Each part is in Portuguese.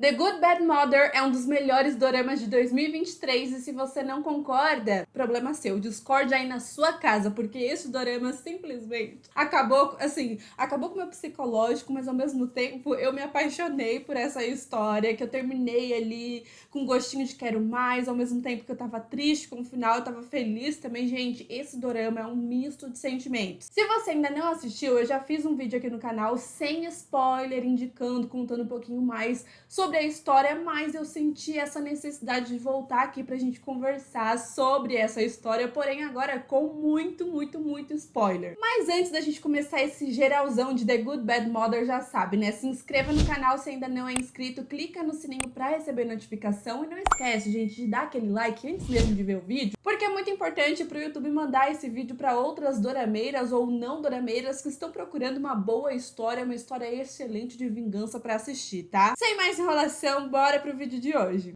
The Good Bad Mother é um dos melhores doramas de 2023 e se você não concorda, problema seu, discorde aí na sua casa, porque esse dorama simplesmente acabou com o meu psicológico, mas ao mesmo tempo eu me apaixonei por essa história, que eu terminei ali com gostinho de quero mais, ao mesmo tempo que eu tava triste com o final, eu tava feliz também. Gente, esse dorama é um misto de sentimentos. Se você ainda não assistiu, eu já fiz um vídeo aqui no canal sem spoiler, indicando, contando um pouquinho mais sobre a história, mas eu senti essa necessidade de voltar aqui pra gente conversar sobre essa história, porém agora com muito spoiler. Mas antes da gente começar esse geralzão de The Good Bad Mother, já sabe, né? Se inscreva no canal se ainda não é inscrito, clica no sininho pra receber notificação e não esquece, gente, de dar aquele like antes mesmo de ver o vídeo, porque é muito importante pro YouTube mandar esse vídeo pra outras dorameiras ou não dorameiras que estão procurando uma boa história, uma história excelente de vingança pra assistir, tá? Sem mais enrolação, bora pro vídeo de hoje.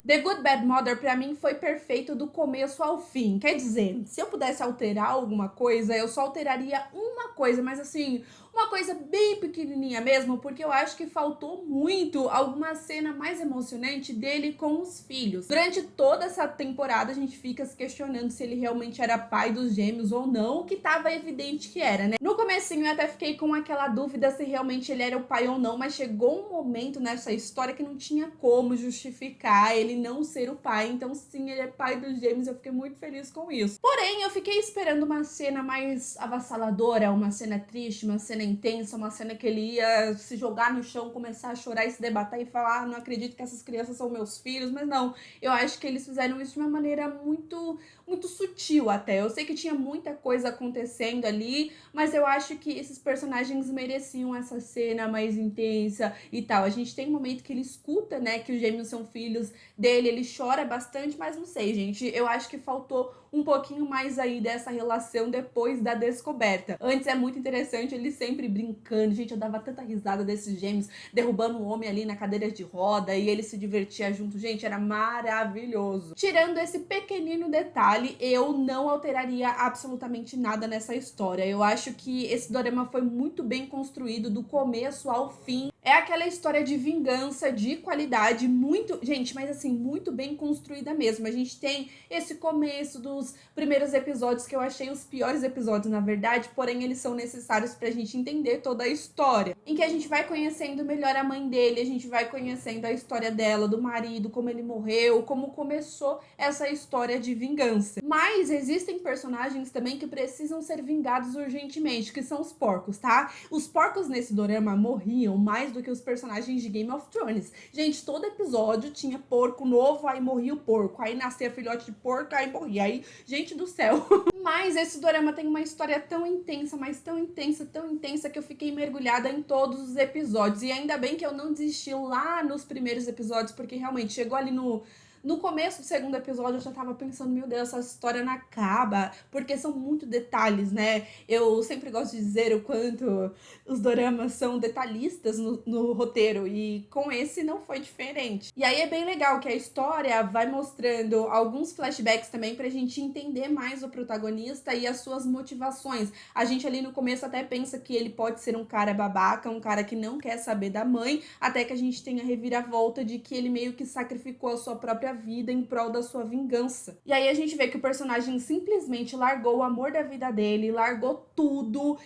The Good Bad Mother pra mim foi perfeito do começo ao fim. Quer dizer, se eu pudesse alterar alguma coisa, eu só alteraria uma coisa, mas assim, uma coisa bem pequenininha mesmo, porque eu acho que faltou muito alguma cena mais emocionante dele com os filhos. Durante toda essa temporada a gente fica se questionando se ele realmente era pai dos gêmeos ou não, o que tava evidente que era, né? No comecinho eu até fiquei com aquela dúvida se realmente ele era o pai ou não, mas chegou um momento nessa história que não tinha como justificar ele não ser o pai, então sim, ele é pai dos gêmeos, eu fiquei muito feliz com isso. Porém, eu fiquei esperando uma cena mais avassaladora, uma cena triste, uma cena intensa, uma cena que ele ia se jogar no chão, começar a chorar e se debater e falar, não acredito que essas crianças são meus filhos, mas não, eu acho que eles fizeram isso de uma maneira muito sutil até. Eu sei que tinha muita coisa acontecendo ali, mas eu acho que esses personagens mereciam essa cena mais intensa e tal. A gente tem um momento que ele escuta, né, que os gêmeos são filhos dele, ele chora bastante, mas não sei, gente, eu acho que faltou um pouquinho mais aí dessa relação depois da descoberta. Antes é muito interessante ele sempre brincando, gente, eu dava tanta risada desses gêmeos derrubando um homem ali na cadeira de roda e ele se divertia junto, gente, era maravilhoso. Tirando esse pequenino detalhe, eu não alteraria absolutamente nada nessa história. Eu acho que esse dorama foi muito bem construído do começo ao fim. É aquela história de vingança, de qualidade, muito... Gente, mas assim, muito bem construída mesmo. A gente tem esse começo dos primeiros episódios, que eu achei os piores episódios, na verdade, porém eles são necessários pra gente entender toda a história. Em que a gente vai conhecendo melhor a mãe dele, a gente vai conhecendo a história dela, do marido, como ele morreu, como começou essa história de vingança. Mas existem personagens também que precisam ser vingados urgentemente, que são os porcos, tá? Os porcos nesse dorama morriam mais do que os personagens de Game of Thrones. Gente, todo episódio tinha porco novo, aí morria o porco, aí nascia filhote de porco, aí morria, aí, gente do céu. Mas esse dorama tem uma história tão intensa, mas tão intensa, que eu fiquei mergulhada em todos os episódios. E ainda bem que eu não desisti lá nos primeiros episódios, porque realmente chegou ali no começo do segundo episódio eu já tava pensando, meu Deus, essa história não acaba, porque são muito detalhes, né? Eu sempre gosto de dizer o quanto os doramas são detalhistas no roteiro, e com esse não foi diferente. E aí é bem legal que a história vai mostrando alguns flashbacks também pra gente entender mais o protagonista e as suas motivações. A gente ali no começo até pensa que ele pode ser um cara babaca, um cara que não quer saber da mãe, até que a gente tem a reviravolta de que ele meio que sacrificou a sua própria vida em prol da sua vingança. E aí a gente vê que o personagem simplesmente largou o amor da vida dele, largou tudo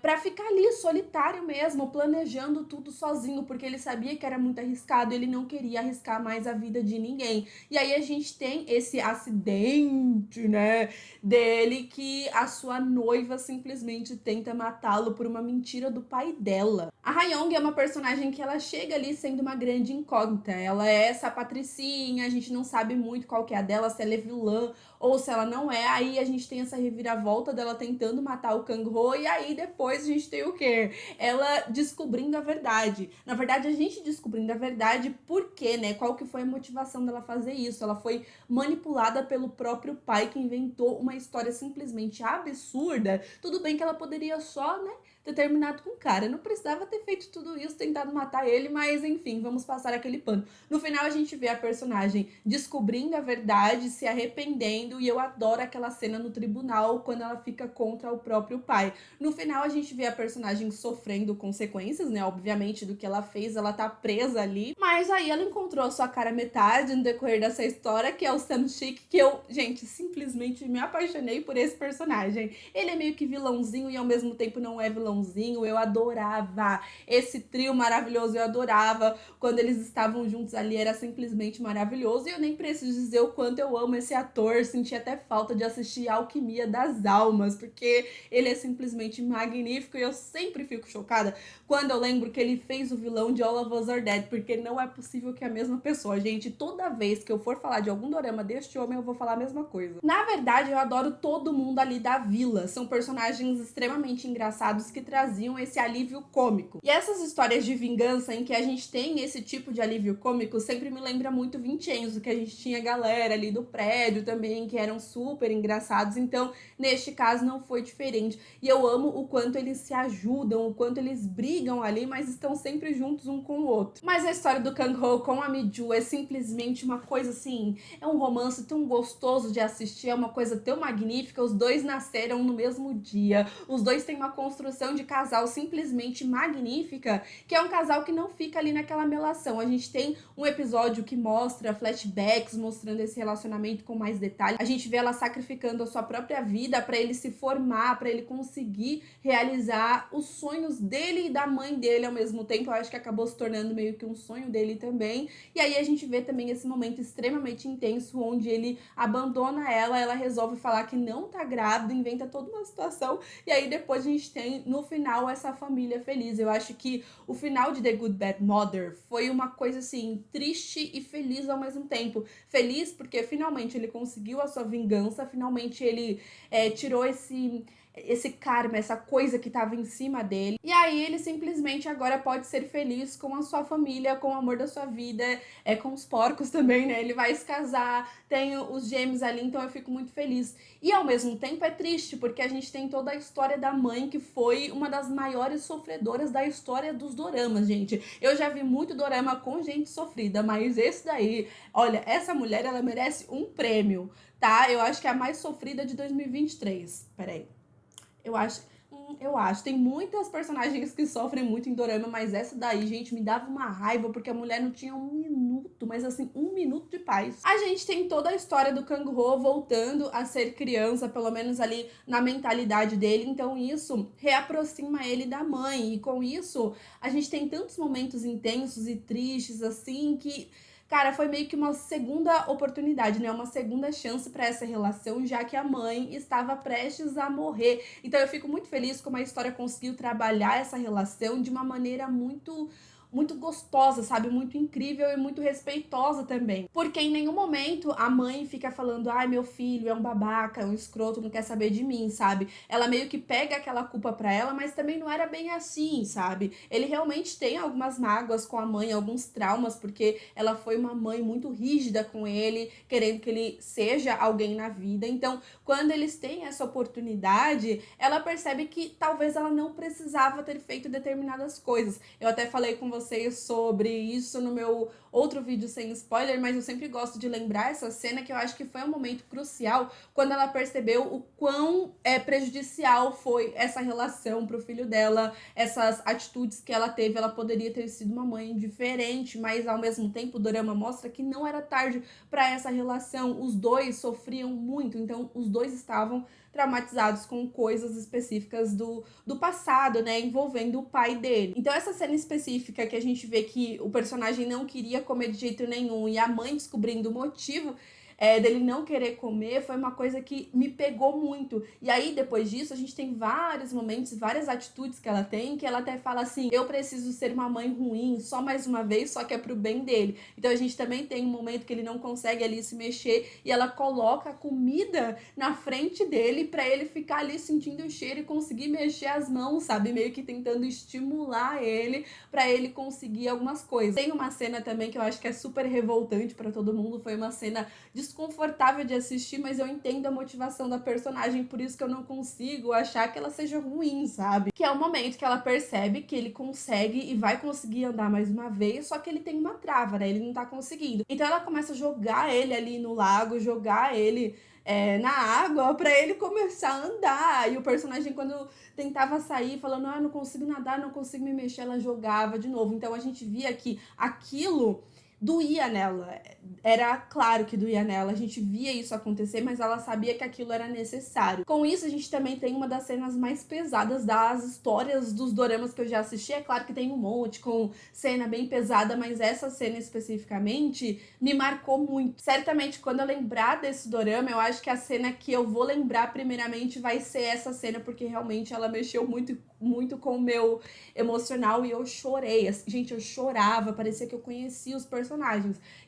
pra ficar ali solitário mesmo, planejando tudo sozinho, porque ele sabia que era muito arriscado, ele não queria arriscar mais a vida de ninguém. E aí a gente tem esse acidente, né, dele, que a sua noiva simplesmente tenta matá-lo por uma mentira do pai dela. A Ha-young é uma personagem que ela chega ali sendo uma grande incógnita. Ela é essa patricinha, a gente não sabe muito qual que é a dela, se ela é vilã ou se ela não é. Aí a gente tem essa reviravolta dela tentando matar o Kang-ho, e aí depois a gente tem o quê? Ela descobrindo a verdade. Na verdade, a gente descobrindo a verdade, por quê, né? Qual que foi a motivação dela fazer isso? Ela foi manipulada pelo próprio pai, que inventou uma história simplesmente absurda. Tudo bem que ela poderia só, né, ter terminado com o cara. Não precisava ter feito tudo isso, tentado matar ele, mas enfim, vamos passar aquele pano. No final a gente vê a personagem descobrindo a verdade, se arrependendo, e eu adoro aquela cena no tribunal quando ela fica contra o próprio pai. No final a gente vê a personagem sofrendo consequências, né, obviamente, do que ela fez, ela tá presa ali, mas aí ela encontrou a sua cara metade no decorrer dessa história, que é o Sam Chick, que eu, gente, simplesmente me apaixonei por esse personagem. Ele é meio que vilãozinho e ao mesmo tempo não é vilãozinho. Eu adorava esse trio maravilhoso, eu adorava quando eles estavam juntos ali, era simplesmente maravilhoso. E eu nem preciso dizer o quanto eu amo esse ator, senti até falta de assistir Alquimia das Almas, porque ele é simplesmente magnífico e eu sempre fico chocada quando eu lembro que ele fez o vilão de All of Us Are Dead, porque não é possível que é a mesma pessoa, gente. Toda vez que eu for falar de algum dorama deste homem, eu vou falar a mesma coisa. Na verdade, eu adoro todo mundo ali da vila. São personagens extremamente engraçados que traziam esse alívio cômico. E essas histórias de vingança em que a gente tem esse tipo de alívio cômico sempre me lembra muito Vincenzo, que a gente tinha galera ali do prédio também, que eram super engraçados. Então, neste caso, não foi diferente. E eu amo o quanto eles se ajudam, o quanto eles brigam ali, mas estão sempre juntos um com o outro. Mas a história do Kang-ho com a Mi-ju é simplesmente uma coisa assim, é um romance tão gostoso de assistir, é uma coisa tão magnífica. Os dois nasceram no mesmo dia, os dois têm uma construção de casal simplesmente magnífica, que é um casal que não fica ali naquela melação. A gente tem um episódio que mostra flashbacks, mostrando esse relacionamento com mais detalhe. A gente vê ela sacrificando a sua própria vida para ele se formar, para ele conseguir realizar os sonhos dele e da mãe dele ao mesmo tempo. Eu acho que acabou se tornando meio que um sonho dele também. E aí a gente vê também esse momento extremamente intenso, onde ele abandona ela resolve falar que não tá grávida, inventa toda uma situação, e aí depois a gente tem, no final, essa família feliz. Eu acho que o final de The Good Bad Mother foi uma coisa, assim, triste e feliz ao mesmo tempo. Feliz porque finalmente ele conseguiu a sua vingança, finalmente ele tirou esse karma, essa coisa que tava em cima dele. E aí ele simplesmente agora pode ser feliz com a sua família, com o amor da sua vida, com os porcos também, né? Ele vai se casar, tem os gêmeos ali, então eu fico muito feliz. E ao mesmo tempo é triste, porque a gente tem toda a história da mãe, que foi uma das maiores sofredoras da história dos doramas, gente. Eu já vi muito dorama com gente sofrida, mas esse daí, olha, essa mulher, ela merece um prêmio, tá? Eu acho que é a mais sofrida de 2023. Peraí. Eu acho. Tem muitas personagens que sofrem muito em dorama, mas essa daí, gente, me dava uma raiva, porque a mulher não tinha um minuto, mas assim, um minuto de paz. A gente tem toda a história do Kang-ho voltando a ser criança, pelo menos ali na mentalidade dele, então isso reaproxima ele da mãe, e com isso a gente tem tantos momentos intensos e tristes, assim, que... Cara, foi meio que uma segunda oportunidade, né? Uma segunda chance para essa relação, já que a mãe estava prestes a morrer. Então eu fico muito feliz como a história conseguiu trabalhar essa relação de uma maneira muito gostosa, sabe? Muito incrível e muito respeitosa também. Porque em nenhum momento a mãe fica falando, ai, meu filho é um babaca, é um escroto, não quer saber de mim, sabe? Ela meio que pega aquela culpa pra ela, mas também não era bem assim, sabe? Ele realmente tem algumas mágoas com a mãe, alguns traumas, porque ela foi uma mãe muito rígida com ele, querendo que ele seja alguém na vida. Então, quando eles têm essa oportunidade, ela percebe que talvez ela não precisava ter feito determinadas coisas. Eu até falei com vocês sobre isso no meu outro vídeo sem spoiler, mas eu sempre gosto de lembrar essa cena, que eu acho que foi um momento crucial quando ela percebeu o quão prejudicial foi essa relação pro filho dela, essas atitudes que ela teve. Ela poderia ter sido uma mãe diferente, mas ao mesmo tempo o dorama mostra que não era tarde para essa relação. Os dois sofriam muito, então os dois estavam traumatizados com coisas específicas do passado, né, envolvendo o pai dele. Então essa cena específica que a gente vê que o personagem não queria comer de jeito nenhum e a mãe descobrindo o motivo dele não querer comer, foi uma coisa que me pegou muito. E aí, depois disso, a gente tem vários momentos, várias atitudes que ela tem, que ela até fala assim, eu preciso ser uma mãe ruim, só mais uma vez, só que é pro bem dele. Então a gente também tem um momento que ele não consegue ali se mexer, e ela coloca a comida na frente dele pra ele ficar ali sentindo o cheiro e conseguir mexer as mãos, sabe? Meio que tentando estimular ele pra ele conseguir algumas coisas. Tem uma cena também que eu acho que é super revoltante pra todo mundo, foi uma cena de desconfortável de assistir, mas eu entendo a motivação da personagem, por isso que eu não consigo achar que ela seja ruim, sabe? Que é o momento que ela percebe que ele consegue e vai conseguir andar mais uma vez, só que ele tem uma trava, né? Ele não tá conseguindo. Então ela começa a jogar ele ali no lago, jogar ele na água pra ele começar a andar. E o personagem, quando tentava sair, falando, não consigo nadar, não consigo me mexer, ela jogava de novo. Então a gente via que aquilo doía nela. Era claro que doía nela. A gente via isso acontecer, mas ela sabia que aquilo era necessário. Com isso, a gente também tem uma das cenas mais pesadas das histórias dos doramas que eu já assisti. É claro que tem um monte com cena bem pesada, mas essa cena especificamente me marcou muito. Certamente, quando eu lembrar desse dorama, eu acho que a cena que eu vou lembrar primeiramente vai ser essa cena, porque realmente ela mexeu muito, muito com o meu emocional e eu chorei. Gente, eu chorava, parecia que eu conhecia os personagens.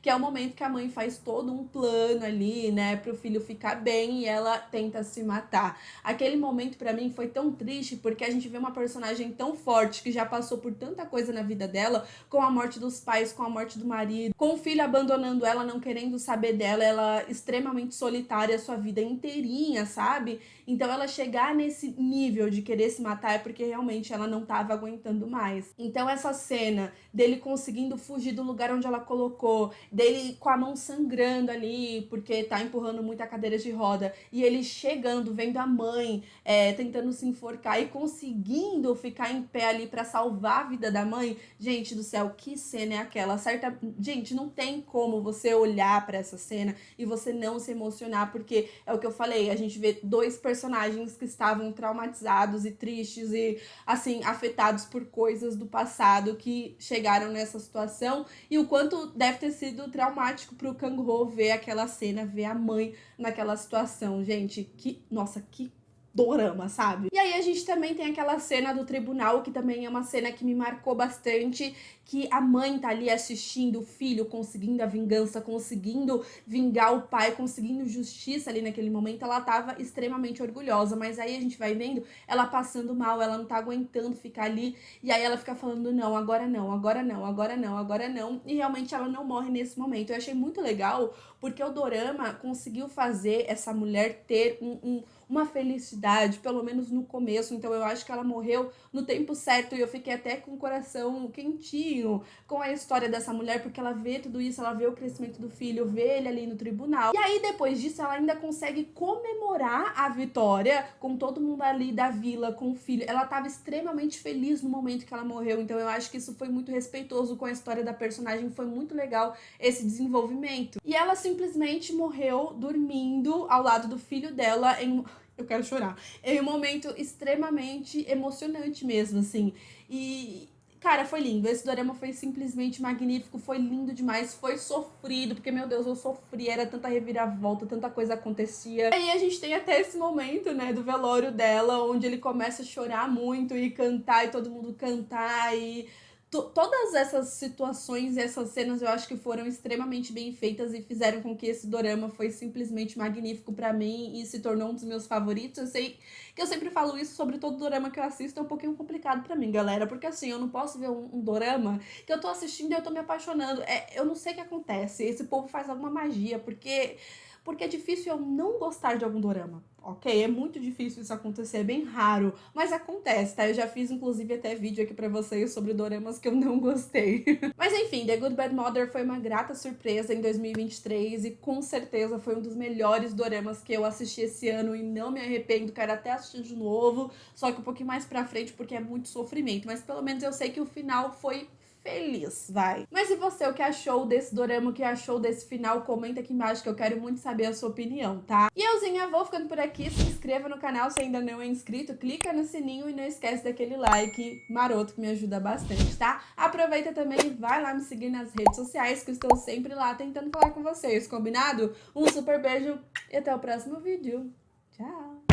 Que é o momento que a mãe faz todo um plano ali, né, pro filho ficar bem e ela tenta se matar. Aquele momento pra mim foi tão triste, porque a gente vê uma personagem tão forte que já passou por tanta coisa na vida dela, com a morte dos pais, com a morte do marido, com o filho abandonando ela, não querendo saber dela, ela extremamente solitária a sua vida inteirinha, sabe? Então ela chegar nesse nível de querer se matar é porque realmente ela não tava aguentando mais. Então essa cena dele conseguindo fugir do lugar onde ela colocou, dele com a mão sangrando ali, porque tá empurrando muita cadeira de roda, e ele chegando, vendo a mãe tentando se enforcar e conseguindo ficar em pé ali pra salvar a vida da mãe. Gente do céu, que cena é aquela? Gente, não tem como você olhar pra essa cena e você não se emocionar, porque é o que eu falei, a gente vê dois personagens que estavam traumatizados e tristes e, assim, afetados por coisas do passado que chegaram nessa situação, e o quanto deve ter sido traumático pro Kang-ho ver aquela cena, ver a mãe naquela situação. Gente, nossa, que dorama, sabe? E aí a gente também tem aquela cena do tribunal, que também é uma cena que me marcou bastante, que a mãe tá ali assistindo o filho conseguindo a vingança, conseguindo vingar o pai, conseguindo justiça ali naquele momento. Ela tava extremamente orgulhosa, mas aí a gente vai vendo ela passando mal, ela não tá aguentando ficar ali, e aí ela fica falando, não, agora não, agora não, agora não, agora não, e realmente ela não morre nesse momento. Eu achei muito legal, porque o dorama conseguiu fazer essa mulher ter uma felicidade, pelo menos no começo. Então eu acho que ela morreu no tempo certo, e eu fiquei até com o coração quentinho com a história dessa mulher, porque ela vê tudo isso, ela vê o crescimento do filho, vê ele ali no tribunal, e aí depois disso ela ainda consegue comemorar a vitória com todo mundo ali da vila, com o filho. Ela tava extremamente feliz no momento que ela morreu, então eu acho que isso foi muito respeitoso com a história da personagem, foi muito legal esse desenvolvimento. E ela simplesmente morreu dormindo ao lado do filho dela eu quero chorar. É um momento extremamente emocionante mesmo, assim. E, cara, foi lindo. Esse dorama foi simplesmente magnífico, foi lindo demais, foi sofrido, porque, meu Deus, eu sofri, era tanta reviravolta, tanta coisa acontecia. E aí a gente tem até esse momento, né, do velório dela, onde ele começa a chorar muito e cantar, e todo mundo cantar, e todas essas situações e essas cenas eu acho que foram extremamente bem feitas e fizeram com que esse dorama foi simplesmente magnífico pra mim e se tornou um dos meus favoritos. Eu sei que eu sempre falo isso sobre todo dorama que eu assisto, é um pouquinho complicado pra mim, galera, porque assim, eu não posso ver um dorama que eu tô assistindo e eu tô me apaixonando. Eu não sei o que acontece, esse povo faz alguma magia, porque é difícil eu não gostar de algum dorama, ok? É muito difícil isso acontecer, é bem raro, mas acontece, tá? Eu já fiz, inclusive, até vídeo aqui pra vocês sobre doramas que eu não gostei. Mas enfim, The Good Bad Mother foi uma grata surpresa em 2023 e com certeza foi um dos melhores doramas que eu assisti esse ano e não me arrependo, quero até assistir de novo, só que um pouquinho mais pra frente porque é muito sofrimento, mas pelo menos eu sei que o final foi feliz, vai. Mas e você, o que achou desse dorama, o que achou desse final? Comenta aqui embaixo que eu quero muito saber a sua opinião, tá? E euzinha, vou ficando por aqui, se inscreva no canal se ainda não é inscrito, clica no sininho e não esquece daquele like maroto que me ajuda bastante, tá? Aproveita também e vai lá me seguir nas redes sociais que eu estou sempre lá tentando falar com vocês, combinado? Um super beijo e até o próximo vídeo. Tchau!